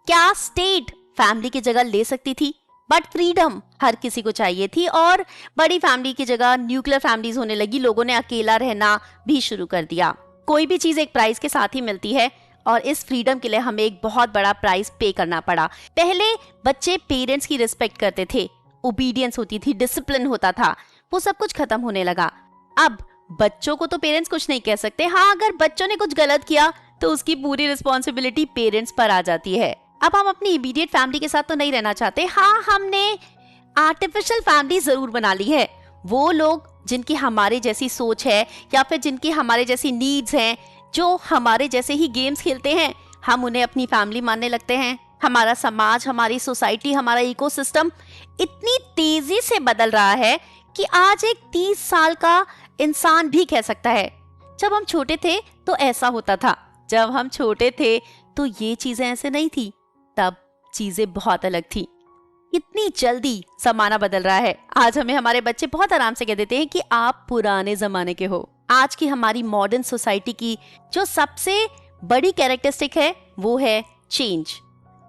क्या स्टेट फैमिली की जगह ले सकती थी? बट फ्रीडम हर किसी को चाहिए थी और बड़ी फैमिली की जगह न्यूक्लियर फैमिलीज होने लगी। लोगों ने अकेला रहना भी शुरू कर दिया। कोई भी चीज एक प्राइस के साथ ही मिलती है और इस फ्रीडम के लिए हमें एक बहुत बड़ा प्राइस पे करना पड़ा। पहले बच्चे पेरेंट्स की रिस्पेक्ट करते थे, ओबीडियंस होती थी, डिसिप्लिन होता था, वो सब कुछ खत्म होने लगा। अब बच्चों को तो पेरेंट्स कुछ नहीं कह सकते। हाँ, अगर बच्चों ने कुछ गलत किया तो उसकी पूरी रिस्पॉन्सिबिलिटी पेरेंट्स पर आ जाती है। अब हम अपनी इमीडिएट फैमिली के साथ तो नहीं रहना चाहते। हाँ, हमने आर्टिफिशियल फैमिली जरूर बना ली है। वो लोग जिनकी हमारे जैसी सोच है या फिर जिनकी हमारे जैसी नीड्स हैं, जो हमारे जैसे ही गेम्स खेलते हैं, हम उन्हें अपनी फैमिली मानने लगते हैं। हमारा समाज, हमारी सोसाइटी, हमारा इकोसिस्टम इतनी तेजी से बदल रहा है कि आज एक 30 साल का इंसान भी कह सकता है जब हम छोटे थे तो ऐसा होता था। जब हम छोटे थे तो ये चीजें ऐसे नहीं थी, तब चीजें बहुत अलग थी। इतनी जल्दी जमाना बदल रहा है। आज हमें हमारे बच्चे बहुत आराम से कह देते हैं कि आप पुराने जमाने के हो। आज की हमारी मॉडर्न सोसाइटी की जो सबसे बड़ी कैरेक्टरिस्टिक है वो है चेंज।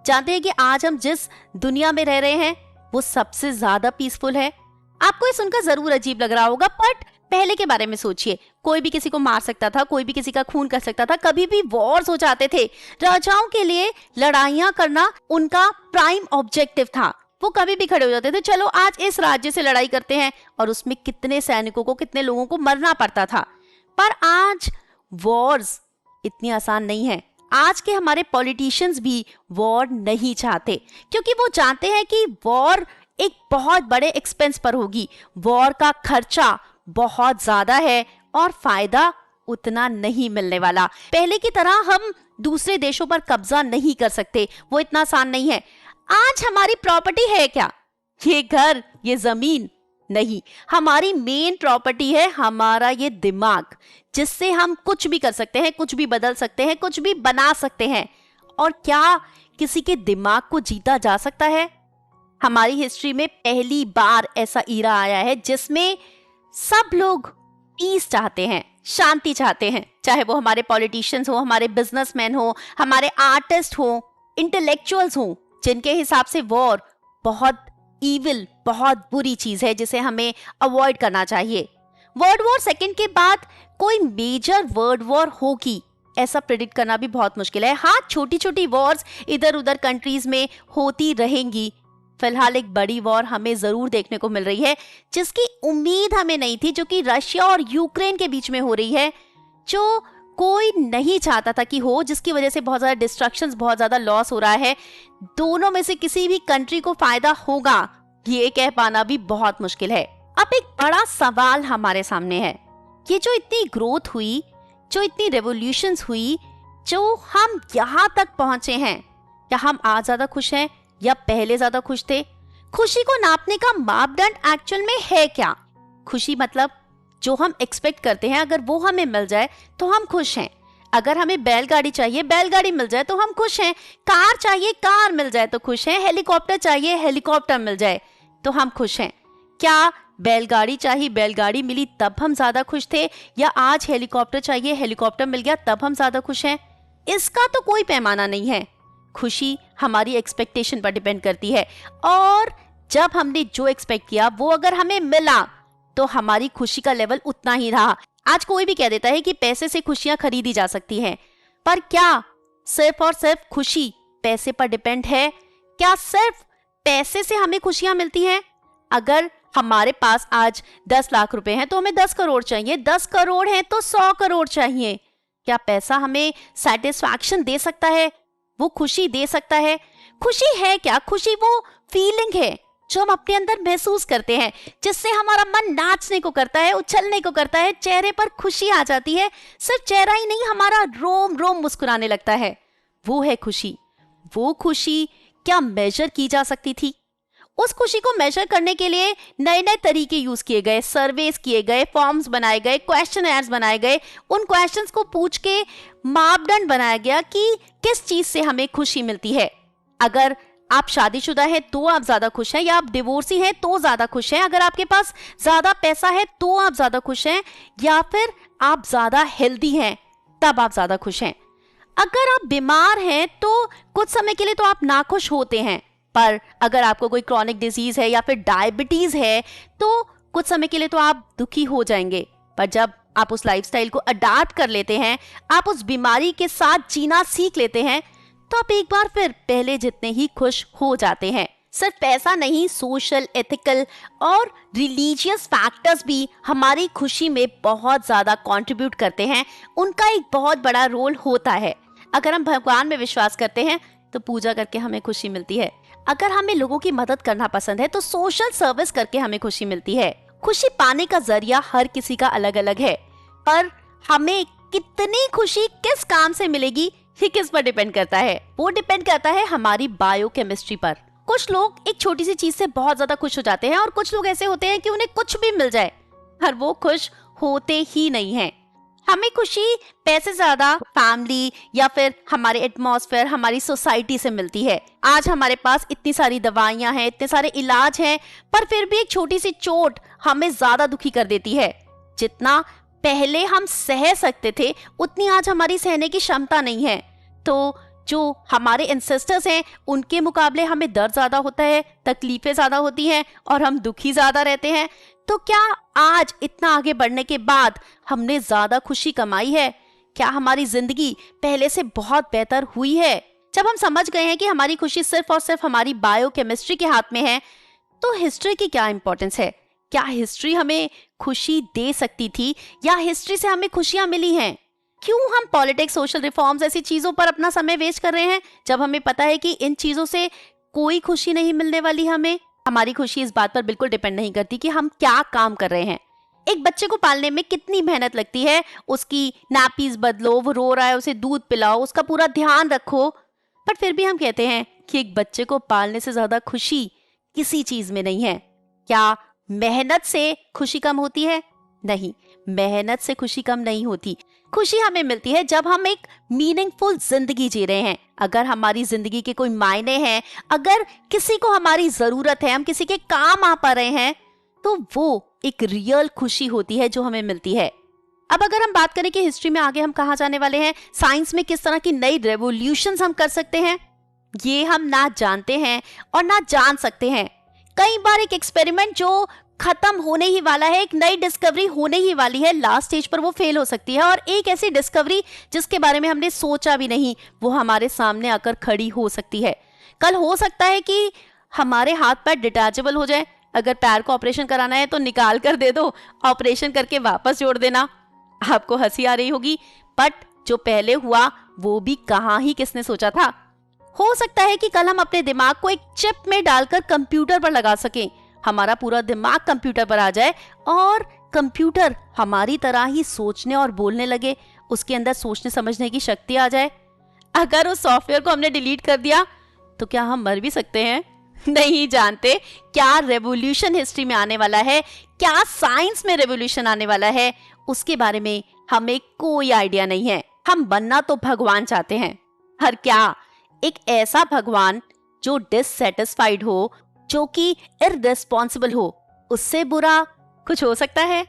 जानते हैं कि आज हम जिस दुनिया में रह रहे हैं वो सबसे ज्यादा पीसफुल है। आपको ये सुनकर जरूर अजीब लग रहा होगा, बट पहले के बारे में सोचिए। कोई भी किसी को मार सकता था, कोई भी किसी का खून कर सकता था, कभी भी वॉर्स हो जाते थे। राजाओं के लिए लड़ाइयां करना उनका प्राइम ऑब्जेक्टिव था। वो कभी भी खड़े हो जाते थे, चलो आज इस राज्य से लड़ाई करते हैं, और उसमें कितने सैनिकों को, कितने लोगों को मरना पड़ता था। पर आज वॉर्स इतनी आसान नहीं है। आज के हमारे पॉलिटिशियंस भी वॉर नहीं चाहते, क्योंकि वो जानते हैं कि वॉर एक बहुत बड़े एक्सपेंस पर होगी। वॉर का खर्चा बहुत ज्यादा है और फायदा उतना नहीं मिलने वाला। पहले की तरह हम दूसरे देशों पर कब्जा नहीं कर सकते, वो इतना आसान नहीं है। आज हमारी प्रॉपर्टी है क्या? ये घर, ये जमीन नहीं। हमारी मेन प्रॉपर्टी है हमारा ये दिमाग, जिससे हम कुछ भी कर सकते हैं, कुछ भी बदल सकते हैं, कुछ भी बना सकते हैं। और क्या किसी के दिमाग को जीता जा सकता है? हमारी हिस्ट्री में पहली बार ऐसा ईरा आया है जिसमें सब लोग पीस चाहते हैं, शांति चाहते हैं। चाहे वो हमारे पॉलिटिशियंस हो, हमारे बिजनेसमैन हो, हमारे आर्टिस्ट हो, इंटेलेक्चुअल्स हो, जिनके हिसाब से वॉर बहुत ईविल, बहुत बुरी चीज है जिसे हमें अवॉइड करना चाहिए। वर्ल्ड वॉर सेकेंड के बाद कोई मेजर वर्ल्ड वॉर होगी ऐसा प्रेडिक्ट करना भी बहुत मुश्किल है। हाँ, छोटी छोटी वॉर्स इधर उधर कंट्रीज में होती रहेंगी। फिलहाल एक बड़ी वॉर हमें जरूर देखने को मिल रही है, जिसकी उम्मीद हमें नहीं थी, जो कि रशिया और यूक्रेन के बीच में हो रही है, जो कोई नहीं चाहता था कि हो, जिसकी वजह से बहुत ज्यादा डिस्ट्रक्शंस, बहुत ज्यादा लॉस हो रहा है। दोनों में से किसी भी कंट्री को फायदा होगा ये कह पाना भी बहुत मुश्किल है। अब एक बड़ा सवाल हमारे सामने है, ये जो इतनी ग्रोथ हुई, जो इतनी रेवोल्यूशंस हुई, जो हम यहाँ तक पहुंचे हैं, क्या हम आज ज्यादा खुश हैं या पहले ज्यादा खुश थे? खुशी को नापने का मापदंड एक्चुअल में है क्या? खुशी मतलब जो हम एक्सपेक्ट करते हैं, अगर वो हमें मिल जाए तो हम खुश हैं। अगर हमें बैलगाड़ी चाहिए, बैलगाड़ी मिल जाए तो हम खुश हैं। कार चाहिए, कार मिल जाए तो खुश हैं। हेलीकॉप्टर चाहिए, हेलीकॉप्टर मिल जाए तो हम खुश हैं। क्या बैलगाड़ी चाहिए, बैलगाड़ी मिली तब हम ज्यादा खुश थे, या आज हेलीकॉप्टर चाहिए, हेलीकॉप्टर मिल गया तब हम ज्यादा खुश हैं? इसका तो कोई पैमाना नहीं है। खुशी हमारी एक्सपेक्टेशन पर डिपेंड करती है, और जब हमने जो एक्सपेक्ट किया वो अगर हमें मिला तो हमारी खुशी का लेवल उतना ही रहा। आज कोई भी कह देता है कि पैसे से खुशियां खरीदी जा सकती हैं, पर क्या सिर्फ और सिर्फ खुशी पैसे पर डिपेंड है? क्या सिर्फ पैसे से हमें खुशियां मिलती हैं? अगर हमारे पास आज 10 लाख रुपए हैं तो हमें 10 करोड़ चाहिए, 10 करोड़ हैं तो 100 करोड़ चाहिए। क्या पैसा हमें सेटिस्फैक्शन दे सकता है? वो खुशी दे सकता है? खुशी है क्या? खुशी वो फीलिंग है जो हम अपने अंदर महसूस करते हैं, जिससे हमारा मन नाचने को करता है, उछलने को करता है, चेहरे पर खुशी आ जाती है। सिर्फ चेहरा ही नहीं, हमारा रोम रोम मुस्कुराने लगता है। वो है खुशी। वो खुशी क्या मेजर की जा सकती थी? उस खुशी को मेजर करने के लिए नए नए तरीके यूज किए गए, सर्वेस किए गए, फॉर्म्स बनाए गए, क्वेश्चनर्स बनाए गए। उन क्वेश्चंस को पूछ के मापदंड बनाया गया कि किस चीज से हमें खुशी मिलती है। अगर आप शादीशुदा हैं तो आप ज्यादा खुश हैं, या आप डिवोर्सी हैं तो ज्यादा खुश हैं? अगर आपके पास ज्यादा पैसा है तो आप ज्यादा खुश हैं, या फिर आप ज्यादा हेल्दी हैं तब आप ज्यादा खुश हैं? अगर आप बीमार हैं तो कुछ समय के लिए तो आप नाखुश होते हैं, पर अगर आपको कोई क्रॉनिक डिजीज है या फिर डायबिटीज है तो कुछ समय के लिए तो आप दुखी हो जाएंगे, पर जब आप उस लाइफस्टाइल को अडॉप्ट कर लेते हैं, आप उस बीमारी के साथ जीना सीख लेते हैं, तो आप एक बार फिर पहले जितने ही खुश हो जाते हैं। सिर्फ पैसा नहीं, सोशल, एथिकल और रिलीजियस फैक्टर्स भी हमारी खुशी में बहुत ज्यादा कंट्रीब्यूट करते हैं। उनका एक बहुत बड़ा रोल होता है। अगर हम भगवान में विश्वास करते हैं तो पूजा करके हमें खुशी मिलती है। अगर हमें लोगों की मदद करना पसंद है तो सोशल सर्विस करके हमें खुशी मिलती है। खुशी पाने का जरिया हर किसी का अलग अलग है, पर हमें कितनी खुशी किस काम से मिलेगी ये किस पर डिपेंड करता है? वो डिपेंड करता है हमारी बायोकेमिस्ट्री पर। कुछ लोग एक छोटी सी चीज से बहुत ज्यादा खुश हो जाते हैं और कुछ लोग ऐसे होते हैं कि उन्हें कुछ भी मिल जाए पर वो खुश होते ही नहीं हैं। हमें खुशी पैसे से ज्यादा फैमिली या फिर हमारे एटमॉस्फेयर, हमारी सोसाइटी से मिलती है। आज हमारे पास इतनी सारी दवाइयां हैं, इतने सारे इलाज हैं, पर फिर भी एक छोटी सी चोट हमें ज्यादा दुखी कर देती है। जितना पहले हम सह सकते थे उतनी आज हमारी सहने की क्षमता नहीं है। तो जो हमारे एंसेस्टर्स हैं उनके मुकाबले हमें दर्द ज्यादा होता है, तकलीफें ज्यादा होती हैं और हम दुखी ज्यादा रहते हैं। तो क्या आज इतना आगे बढ़ने के बाद हमने ज्यादा खुशी कमाई है? क्या हमारी जिंदगी पहले से बहुत बेहतर हुई है? जब हम समझ गए हैं कि हमारी खुशी सिर्फ और सिर्फ हमारी बायोकेमिस्ट्री के हाथ में है, तो हिस्ट्री की क्या इंपॉर्टेंस है? क्या हिस्ट्री हमें खुशी दे सकती थी या हिस्ट्री से हमें खुशियां मिली हैं? क्यों हम पॉलिटिक्स, सोशल रिफॉर्म्स ऐसी चीजों पर अपना समय वेस्ट कर रहे हैं जब हमें पता है कि इन चीजों से कोई खुशी नहीं मिलने वाली हमें? हमारी खुशी इस बात पर बिल्कुल डिपेंड नहीं करती कि हम क्या काम कर रहे हैं। एक बच्चे को पालने में कितनी मेहनत लगती है, उसकी नैपीज बदलो, वो रो रहा है उसे दूध पिलाओ, उसका पूरा ध्यान रखो, पर फिर भी हम कहते हैं कि एक बच्चे को पालने से ज्यादा खुशी किसी चीज में नहीं है। क्या मेहनत से खुशी कम होती है? नहीं, मेहनत से खुशी कम नहीं होती। खुशी हमें मिलती है जब हम एक मीनिंगफुल जिंदगी जी रहे हैं। अगर हमारी जिंदगी के कोई मायने हैं, अगर किसी को हमारी जरूरत है, हम किसी के काम आ पा रहे हैं, तो वो एक रियल खुशी होती है जो हमें मिलती है। अब अगर हम बात करें कि हिस्ट्री में आगे हम कहाँ जाने वाले हैं, साइंस में किस तरह की नई रेवोल्यूशंस हम कर सकते हैं, ये हम ना जानते हैं और ना जान सकते हैं। कई बार एक एक्सपेरिमेंट जो खत्म होने ही वाला है, एक नई डिस्कवरी होने ही वाली है, लास्ट स्टेज पर वो फेल हो सकती है, और एक ऐसी डिस्कवरी जिसके बारे में हमने सोचा भी नहीं वो हमारे सामने आकर खड़ी हो सकती है। कल हो सकता है कि हमारे हाथ पैर डिटैचेबल हो जाए। अगर पैर को ऑपरेशन कराना है तो निकाल कर दे दो, ऑपरेशन करके वापस जोड़ देना। आपको हंसी आ रही होगी, बट जो पहले हुआ वो भी कहाँ ही किसने सोचा था। हो सकता है कि कल हम अपने दिमाग को एक चिप में डालकर कंप्यूटर पर लगा सकें, हमारा पूरा दिमाग कंप्यूटर पर आ जाए और कंप्यूटर हमारी तरह ही सोचने और बोलने लगे, उसके अंदर सोचने समझने की शक्ति आ जाए। अगर उस सॉफ्टवेयर को हमने डिलीट कर दिया तो क्या हम मर भी सकते हैं? नहीं जानते क्या रेवोल्यूशन हिस्ट्री में आने वाला है, क्या साइंस में रेवोल्यूशन आने वाला है, उसके बारे में हमें कोई आइडिया नहीं है। हम बनना तो भगवान चाहते हैं, हर क्या एक ऐसा भगवान जो डिससैटिस्फाइड हो, जो कि इररिस्पॉन्सिबल हो। उससे बुरा कुछ हो सकता है?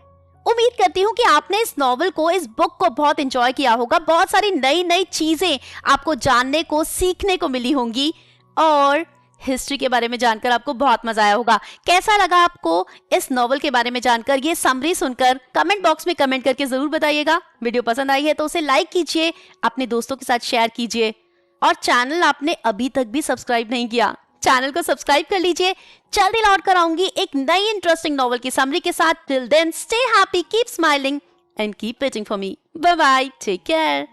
उम्मीद करती हूँ कि आपने इस नॉवल को, इस बुक को बहुत एंजॉय किया होगा। बहुत सारी नई नई चीजें आपको जानने को, सीखने को मिली होंगी और हिस्ट्री के बारे में जानकर आपको बहुत मजा आया होगा। कैसा लगा आपको इस नॉवल के बारे में जानकर, ये समरी सुनकर? कमेंट बॉक्स में कमेंट करके जरूर बताइएगा। वीडियो पसंद आई है तो उसे लाइक कीजिए, अपने दोस्तों के साथ शेयर कीजिए, और चैनल आपने अभी तक भी सब्सक्राइब नहीं किया, चैनल को सब्सक्राइब कर लीजिए। जल्दी लौट कर आऊंगी एक नई इंटरेस्टिंग नॉवल की समरी के साथ। Till then stay happy, keep smiling and keep waiting for me. Bye bye, take care.